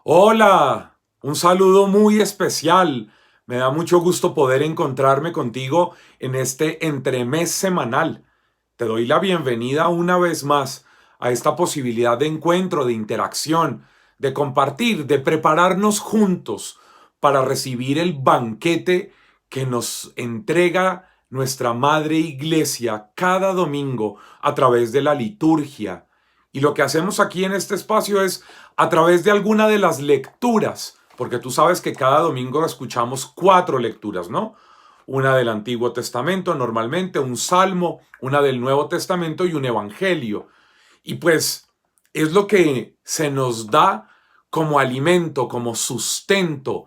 Hola, un saludo muy especial. Me da mucho gusto poder encontrarme contigo en este entremés semanal. Te doy la bienvenida una vez más a esta posibilidad de encuentro, de interacción, de compartir, de prepararnos juntos para recibir el banquete que nos entrega nuestra Madre Iglesia cada domingo a través de la liturgia. Y lo que hacemos aquí en este espacio es a través de alguna de las lecturas, porque tú sabes que cada domingo escuchamos 4 lecturas, ¿no? Una del Antiguo Testamento normalmente, un Salmo, una del Nuevo Testamento y un Evangelio. Y pues es lo que se nos da como alimento, como sustento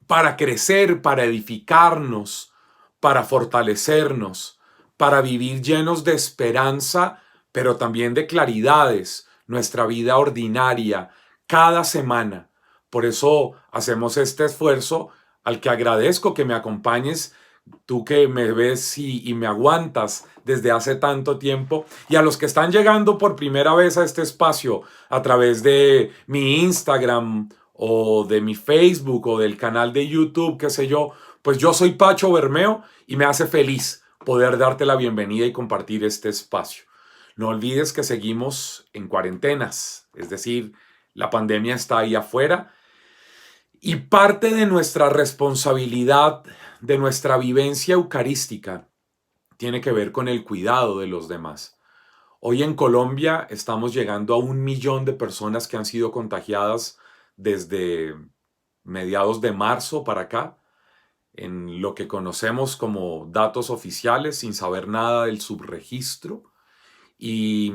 para crecer, para edificarnos, para fortalecernos, para vivir llenos de esperanza, pero también de claridades, nuestra vida ordinaria, cada semana. Por eso hacemos este esfuerzo al que agradezco que me acompañes, tú que me ves y me aguantas desde hace tanto tiempo, y a los que están llegando por primera vez a este espacio a través de mi Instagram o de mi Facebook o del canal de YouTube, qué sé yo, pues yo soy Pacho Bermeo y me hace feliz poder darte la bienvenida y compartir este espacio. No olvides que seguimos en cuarentenas, es decir, la pandemia está ahí afuera y parte de nuestra responsabilidad, de nuestra vivencia eucarística, tiene que ver con el cuidado de los demás. Hoy en Colombia estamos llegando a 1 millón de personas que han sido contagiadas desde mediados de marzo para acá, en lo que conocemos como datos oficiales, sin saber nada del subregistro, y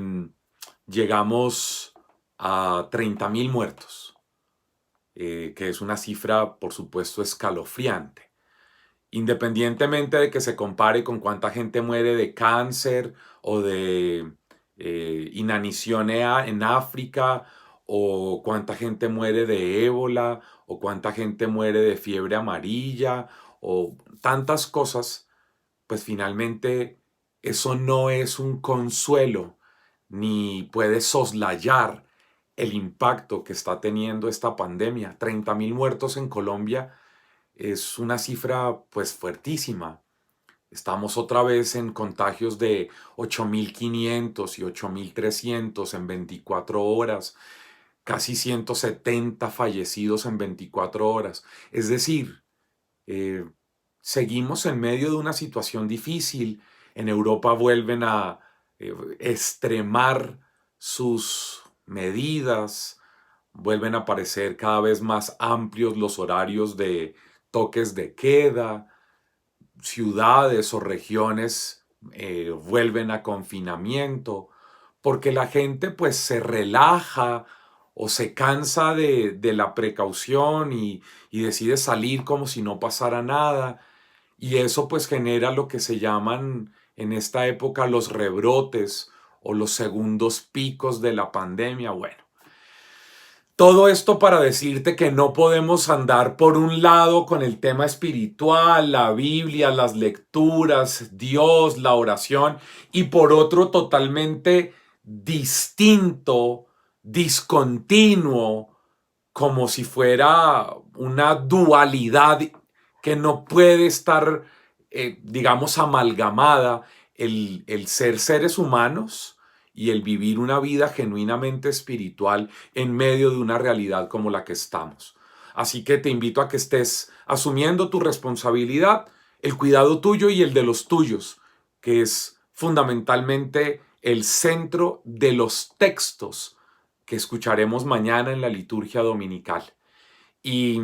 llegamos a 30.000 muertos, que es una cifra, por supuesto, escalofriante. Independientemente de que se compare con cuánta gente muere de cáncer o de inanición en África, o cuánta gente muere de ébola, o cuánta gente muere de fiebre amarilla, o tantas cosas, pues finalmente eso no es un consuelo ni puede soslayar el impacto que está teniendo esta pandemia. 30.000 muertos en Colombia es una cifra pues fuertísima. Estamos otra vez en contagios de 8.500 y 8.300 en 24 horas, casi 170 fallecidos en 24 horas. Es decir, eh, seguimos en medio de una situación difícil. En Europa vuelven a extremar sus medidas, vuelven a parecer cada vez más amplios los horarios de toques de queda, ciudades o regiones vuelven a confinamiento, porque la gente pues se relaja o se cansa de la precaución y decide salir como si no pasara nada. Y eso pues genera lo que se llaman en esta época los rebrotes o los segundos picos de la pandemia. Bueno, todo esto para decirte que no podemos andar por un lado con el tema espiritual, la Biblia, las lecturas, Dios, la oración, y por otro totalmente distinto, discontinuo, como si fuera una dualidad que no puede estar, digamos, amalgamada, el ser seres humanos y el vivir una vida genuinamente espiritual en medio de una realidad como la que estamos. Así que te invito a que estés asumiendo tu responsabilidad, el cuidado tuyo y el de los tuyos, que es fundamentalmente el centro de los textos que escucharemos mañana en la liturgia dominical. Y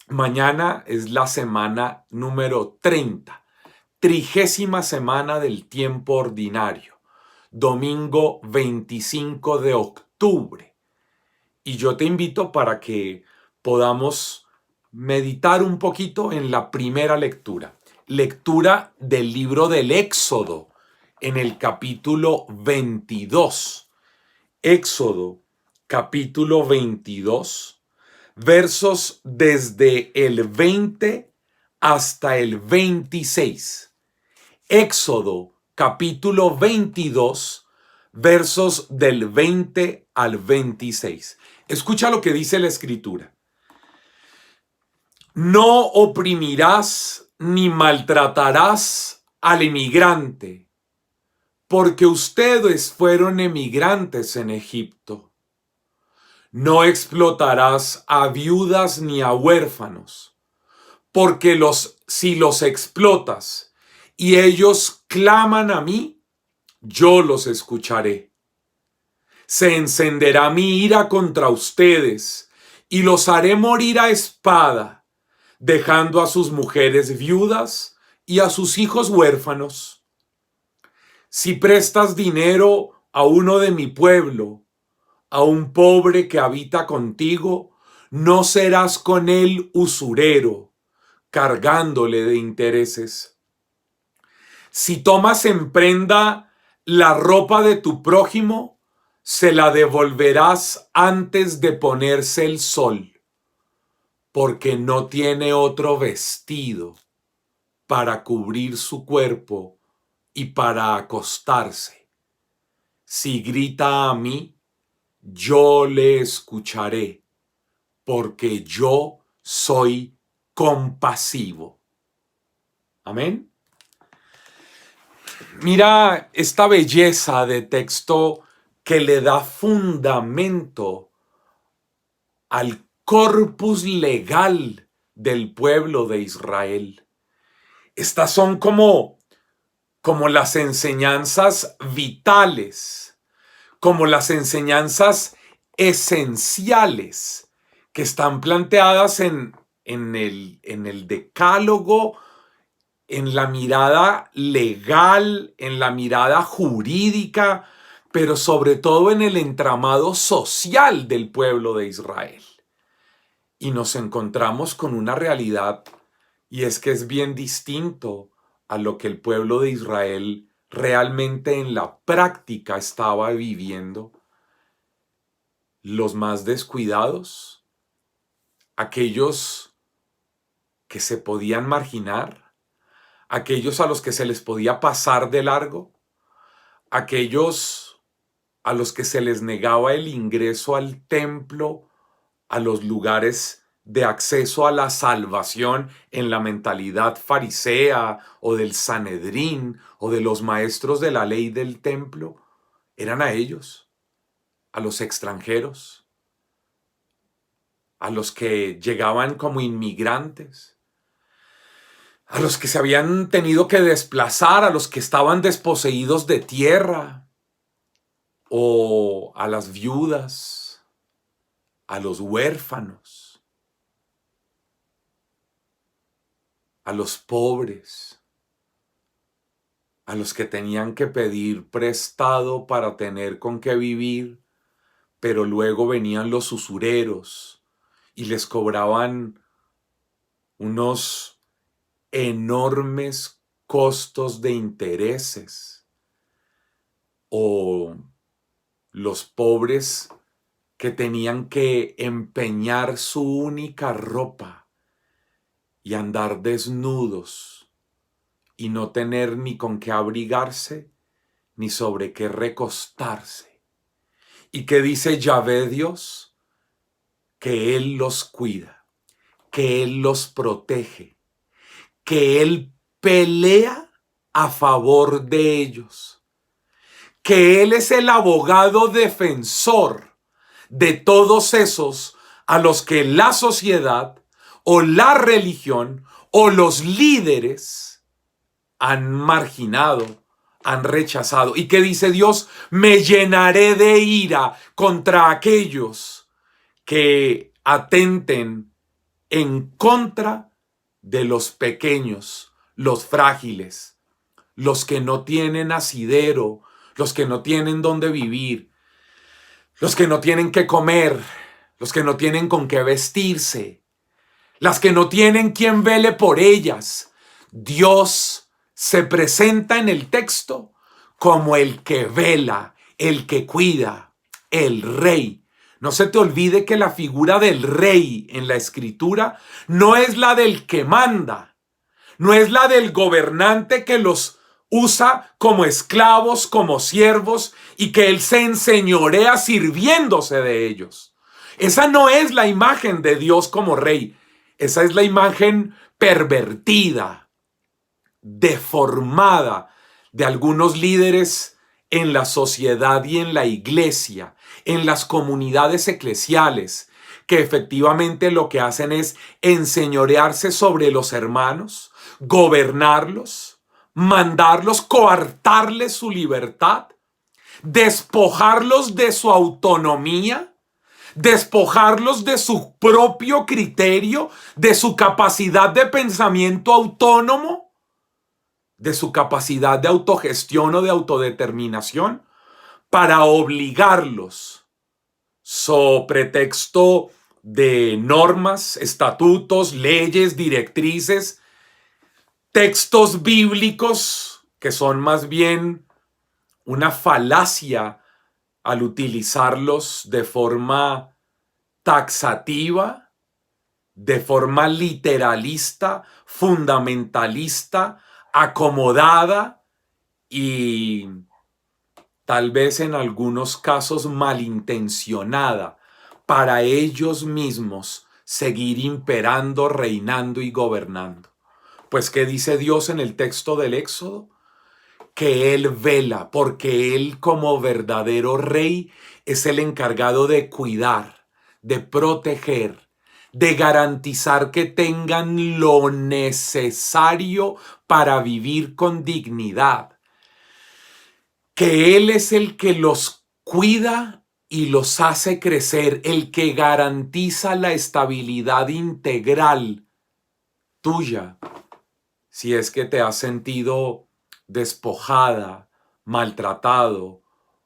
mañana es la semana número 30, 30ª semana del tiempo ordinario, domingo 25 de octubre. Y yo te invito para que podamos meditar un poquito en la primera lectura. Lectura del libro del Éxodo en el capítulo 22. Éxodo, capítulo 22, versos desde el 20 hasta el 26. Éxodo, capítulo 22, versos del 20 al 26. Escucha lo que dice la Escritura. No oprimirás ni maltratarás al emigrante, porque ustedes fueron emigrantes en Egipto. No explotarás a viudas ni a huérfanos, porque si los explotas y ellos claman a mí, yo los escucharé. Se encenderá mi ira contra ustedes y los haré morir a espada, dejando a sus mujeres viudas y a sus hijos huérfanos. Si prestas dinero a uno de mi pueblo, a un pobre que habita contigo, no serás con él usurero, cargándole de intereses. Si tomas en prenda la ropa de tu prójimo, se la devolverás antes de ponerse el sol, porque no tiene otro vestido para cubrir su cuerpo y para acostarse. Si grita a mí, yo le escucharé, porque yo soy compasivo. Amén. Mira esta belleza de texto que le da fundamento al corpus legal del pueblo de Israel. Estas son como las enseñanzas vitales, como las enseñanzas esenciales que están planteadas en el decálogo, en la mirada legal, en la mirada jurídica, pero sobre todo en el entramado social del pueblo de Israel. Y nos encontramos con una realidad, y es que es bien distinto a lo que el pueblo de Israel realmente en la práctica estaba viviendo. Los más descuidados, aquellos que se podían marginar, aquellos a los que se les podía pasar de largo, aquellos a los que se les negaba el ingreso al templo, a los lugares de acceso a la salvación en la mentalidad farisea o del Sanedrín o de los maestros de la ley del templo, eran a ellos, a los extranjeros, a los que llegaban como inmigrantes, a los que se habían tenido que desplazar, a los que estaban desposeídos de tierra, o a las viudas, a los huérfanos, a los pobres, a los que tenían que pedir prestado para tener con qué vivir, pero luego venían los usureros y les cobraban unos enormes costos de intereses, o los pobres que tenían que empeñar su única ropa y andar desnudos y no tener ni con qué abrigarse ni sobre qué recostarse. ¿Y qué dice Yahvé Dios? Que Él los cuida, que Él los protege, que Él pelea a favor de ellos, que Él es el abogado defensor de todos esos a los que la sociedad o la religión o los líderes han marginado, han rechazado. ¿Y qué dice Dios? Me llenaré de ira contra aquellos que atenten en contra de los pequeños, los frágiles, los que no tienen asidero, los que no tienen dónde vivir, los que no tienen qué comer, los que no tienen con qué vestirse, las que no tienen quien vele por ellas. Dios se presenta en el texto como el que vela, el que cuida, el rey. No se te olvide que la figura del rey en la escritura no es la del que manda, no es la del gobernante que los usa como esclavos, como siervos, y que él se enseñorea sirviéndose de ellos. Esa no es la imagen de Dios como rey. Esa es la imagen pervertida, deformada de algunos líderes en la sociedad y en la iglesia, en las comunidades eclesiales, que efectivamente lo que hacen es enseñorearse sobre los hermanos, gobernarlos, mandarlos, coartarles su libertad, despojarlos de su autonomía, despojarlos de su propio criterio, de su capacidad de pensamiento autónomo, de su capacidad de autogestión o de autodeterminación, para obligarlos, so pretexto de normas, estatutos, leyes, directrices, textos bíblicos que son más bien una falacia al utilizarlos de forma taxativa, de forma literalista, fundamentalista, acomodada y tal vez en algunos casos malintencionada, para ellos mismos seguir imperando, reinando y gobernando. Pues, ¿qué dice Dios en el texto del Éxodo? Que Él vela, porque Él como verdadero rey es el encargado de cuidar, de proteger, de garantizar que tengan lo necesario para vivir con dignidad. Que Él es el que los cuida y los hace crecer, el que garantiza la estabilidad integral tuya, si es que te has sentido despojada, maltratado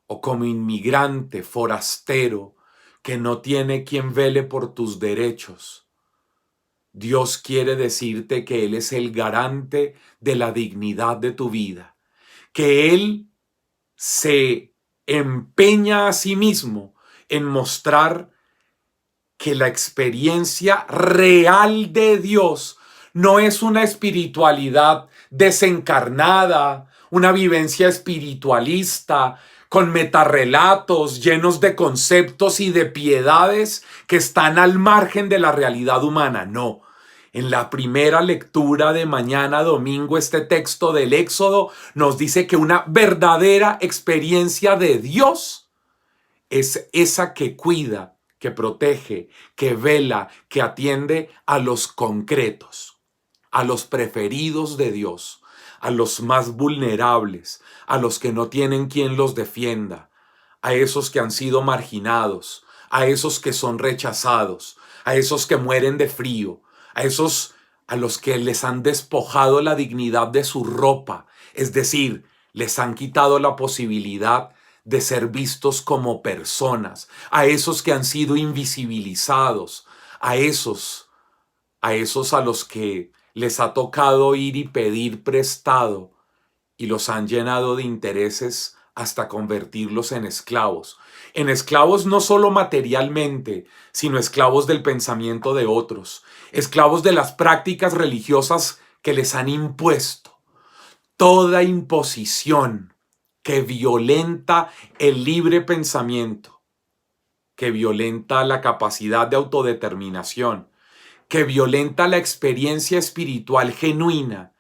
o como inmigrante, forastero, que no tiene quien vele por tus derechos. Dios quiere decirte que Él es el garante de la dignidad de tu vida, que Él se empeña a sí mismo en mostrar que la experiencia real de Dios no es una espiritualidad desencarnada, una vivencia espiritualista con metarrelatos llenos de conceptos y de piedades que están al margen de la realidad humana. No. En la primera lectura de mañana domingo, este texto del Éxodo nos dice que una verdadera experiencia de Dios es esa que cuida, que protege, que vela, que atiende a los concretos, a los preferidos de Dios, a los más vulnerables, a los que no tienen quien los defienda, a esos que han sido marginados, a esos que son rechazados, a esos que mueren de frío, a esos a los que les han despojado la dignidad de su ropa, es decir, les han quitado la posibilidad de ser vistos como personas, a esos que han sido invisibilizados, a esos a los que les ha tocado ir y pedir prestado y los han llenado de intereses hasta convertirlos en esclavos no solo materialmente, sino esclavos del pensamiento de otros, esclavos de las prácticas religiosas que les han impuesto. Toda imposición que violenta el libre pensamiento, que violenta la capacidad de autodeterminación, que violenta la experiencia espiritual genuina,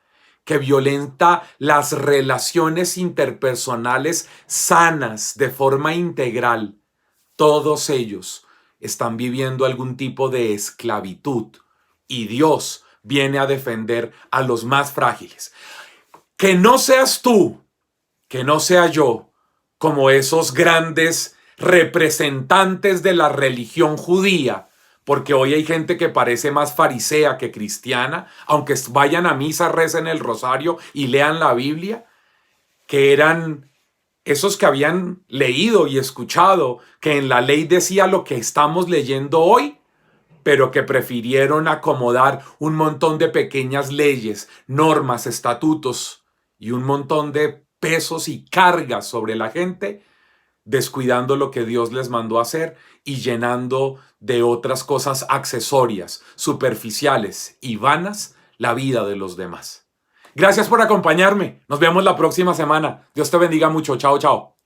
que violenta las relaciones interpersonales sanas de forma integral, todos ellos están viviendo algún tipo de esclavitud y Dios viene a defender a los más frágiles. Que no seas tú, que no sea yo, como esos grandes representantes de la religión judía, porque hoy hay gente que parece más farisea que cristiana, aunque vayan a misa, recen el rosario y lean la Biblia, que eran esos que habían leído y escuchado que en la ley decía lo que estamos leyendo hoy, pero que prefirieron acomodar un montón de pequeñas leyes, normas, estatutos y un montón de pesos y cargas sobre la gente, descuidando lo que Dios les mandó a hacer y llenando de otras cosas accesorias, superficiales y vanas la vida de los demás. Gracias por acompañarme. Nos vemos la próxima semana. Dios te bendiga mucho. Chao, chao.